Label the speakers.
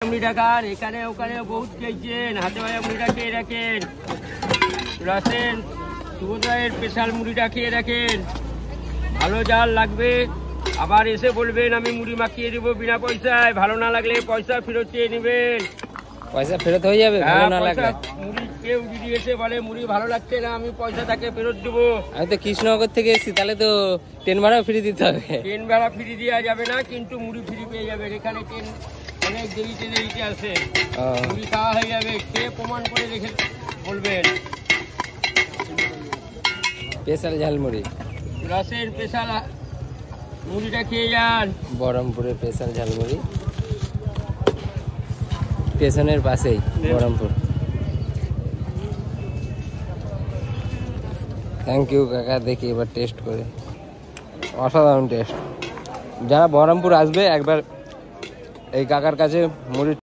Speaker 1: মুড়িটা খান, এখানে ওখানে বহুত খেয়েছেন, হাতে ভাজা মুড়িটা খেয়ে রাখেন, রাসেন সুবোধের স্পেশাল মুড়িটা খেয়ে রাখেন, ভালো জাল লাগবে আবার এসে বলবেন আমি মুড়ি মাখিয়ে দেবো বিনা পয়সায়, ভালো না লাগলে পয়সা ফেরত চেয়ে নেবেন।
Speaker 2: পয়সা ফেরত হয়ে যাবে ভালো না লাগলে?
Speaker 1: মুড়ি কেউ যদি এসে বলে মুড়ি ভালো লাগছে না আমি পয়সা তাকে ফেরত দেবো।
Speaker 2: আমি তো কৃষ্ণনগর থেকে এসেছি, তাহলে তো ট্রেন ভাড়া ফ্রি দিতে হবে।
Speaker 1: ট্রেন ভাড়া ফ্রি দেওয়া যাবে না, কিন্তু মুড়ি ফ্রি পেয়ে যাবেন। এখানে ট্রেন অনেক দেরিতে আসে, মুড়ি খাওয়া হয়ে যাবে, খেয়ে প্রমাণ করে রেখে বলবেন।
Speaker 2: স্পেশাল ঝালমুড়ি,
Speaker 1: রসের স্পেশাল মুড়িটা খেয়ে যান।
Speaker 2: বহরমপুরের স্পেশাল ঝালমুড়ি, স্টেশনের পাশেই বহরমপুর। থ্যাংক ইউ কাকা, দেখি এবার টেস্ট করে, অসাধারণ টেস্ট। যারা বহরমপুর আসবে একবার এই কাকার কাছে মুড়ি